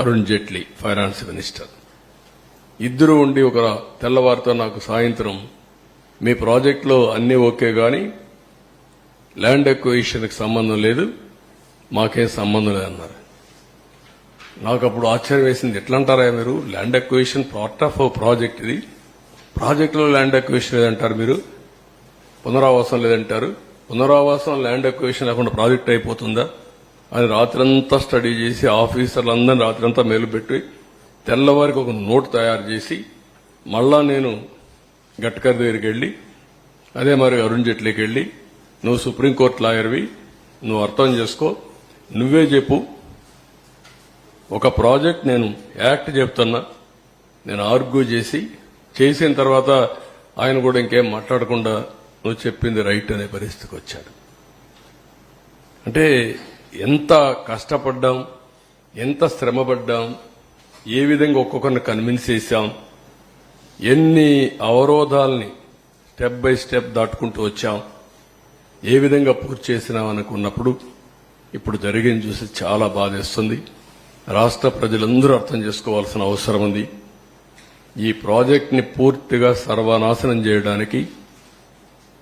Arun Jaitley finance minister. ఇద్దరు ఉండి ఒక తెల్లవారితో నాకు సాయంత్రం మీ ప్రాజెక్టులో అన్నీ ఓకే గాని ల్యాండ్ ఎక్విజిషన్కి సంబంధం లేదు, మాకేం సంబంధం లేదన్నారు. నాకు అప్పుడు ఆశ్చర్యం వేసింది. ఎట్లా అంటారా మీరు? Land acquisition part of project, ఇది ప్రాజెక్టులో ల్యాండ్ ఎక్విజిషన్ లేదంటారు, మీరు పునరావాసం లేదంటారు. పునరావాసం ల్యాండ్ ఎక్విజిషన్ లేకుండా ప్రాజెక్ట్ అయిపోతుందా అని రాత్రంతా స్టడీ చేసి ఆఫీసర్లందరినీ రాత్రంతా మేలుపెట్టి తెల్లవారికి ఒక నోట్ తయారు చేసి మళ్ళా నేను గడ్కరీ దగ్గరికి వెళ్ళి అదే మరి అరుణ్ జైట్లీకి వెళ్ళి, నువ్వు సుప్రీంకోర్టు లాయర్వి, నువ్వు అర్థం చేసుకో, నువ్వే చెప్పు, ఒక ప్రాజెక్ట్ నేను యాక్ట్ చెప్తున్నా, నేను ఆర్గ్యూ చేసిన తర్వాత ఆయన కూడా ఇంకేం మాట్లాడకుండా నువ్వు చెప్పింది రైట్ అనే పరిస్థితికి వచ్చాడు. అంటే ఎంత కష్టపడ్డాం, ఎంత శ్రమపడ్డాం, ఏ విధంగా ఒక్కొక్కరిని కన్విన్స్ చేశాం, ఎన్ని అవరోధాలని స్టెప్ బై స్టెప్ దాటుకుంటూ వచ్చాం, ఏ విధంగా పూర్తి చేసినాం అనుకున్నప్పుడు ఇప్పుడు జరిగింది చూసి చాలా బాధేస్తుంది. రాష్ట్ర ప్రజలందరూ అర్థం చేసుకోవాల్సిన అవసరం ఉంది. ఈ ప్రాజెక్టుని పూర్తిగా సర్వనాశనం చేయడానికి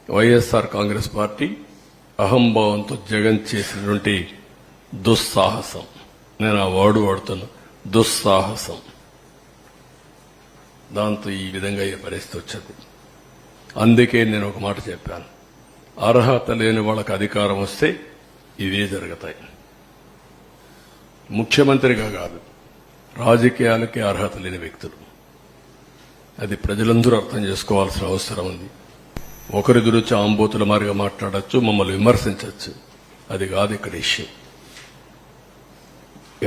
వైఎస్ఆర్ కాంగ్రెస్ పార్టీ అహంభావంతో జగన్ చేసినటువంటి దుస్సాహసం, నేను ఆ వర్డ్ వాడుతున్నా, దుస్సాహసం, దాంతో ఈ విధంగా ఈ పరిస్థితి వచ్చింది. అందుకే నేను ఒక మాట చెప్పాను, అర్హత లేని వాళ్ళకి అధికారం వస్తే ఇవే జరుగుతాయి. ముఖ్యమంత్రిగా కాదు, రాజకీయాలకే అర్హత లేని వ్యక్తులు. అది ప్రజలందరూ అర్థం చేసుకోవాల్సిన అవసరం ఉంది. ఒకరి గురించి ఆంబోతుల మారిగా మాట్లాడచ్చు, మమ్మల్ని విమర్శించవచ్చు, అది కాదు ఇక్కడ ఇష్యూ.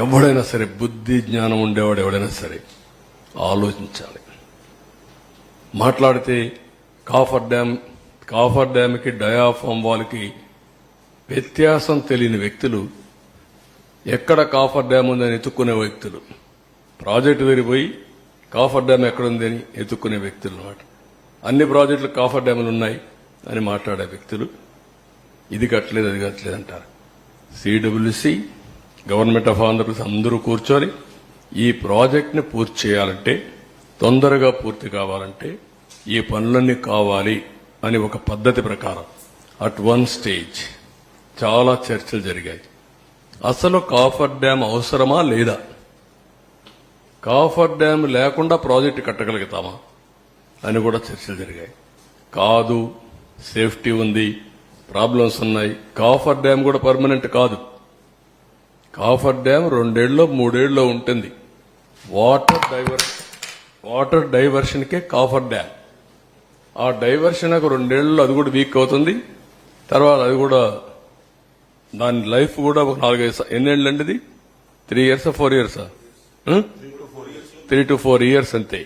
ఎవడైనా సరే, బుద్ధి జ్ఞానం ఉండేవాడు ఎవడైనా సరే ఆలోచించాలి. మాట్లాడితే కాఫర్ డ్యామ్కి డయాఫామ్ వాళ్ళకి వ్యత్యాసం తెలియని వ్యక్తులు, ఎక్కడ కాఫర్ డ్యామ్ ఉందని ఎత్తుక్కునే వ్యక్తులు, ప్రాజెక్టు తిరిగిపోయి కాఫర్ డ్యామ్ ఎక్కడుంది అని ఎత్తుక్కునే వ్యక్తులు అన్నమాట. అన్ని ప్రాజెక్టులు కాఫర్ డ్యాములు ఉన్నాయి అని మాట్లాడే వ్యక్తులు ఇది కట్టలేదు అది కట్టలేదు అంటారు. సిడబ్ల్యూసి, గవర్నమెంట్ ఆఫ్ ఆంధ్రప్రదేశ్ అందరూ కూర్చొని ఈ ప్రాజెక్టుని పూర్తి చేయాలంటే, తొందరగా పూర్తి కావాలంటే ఈ పనులన్నీ కావాలి అని ఒక పద్ధతి ప్రకారం అట్ వన్ స్టేజ్ చాలా చర్చలు జరిగాయి. అసలు కాఫర్ డ్యామ్ అవసరమా లేదా, కాఫర్ డ్యామ్ లేకుండా ప్రాజెక్టు కట్టగలుగుతామా అని కూడా చర్చలు జరిగాయి. కాదు, సేఫ్టీ ఉంది, ప్రాబ్లమ్స్ ఉన్నాయి, కాఫర్ డ్యామ్ కూడా పర్మనెంట్ కాదు. కాఫర్ డ్యామ్ 2 ఏళ్ళలో 3 ఏళ్ళలో ఉంటుంది. వాటర్ డైవర్షన్కే కాఫర్ డ్యామ్. ఆ డైవర్షన్ 2 ఏళ్ళలో అది కూడా వీక్ అవుతుంది. తర్వాత అది కూడా దాని లైఫ్ కూడా ఒక 4-5 ఎన్నేళ్ళండి, ఇది 3 years 4 years 3 to 4 years అంతే.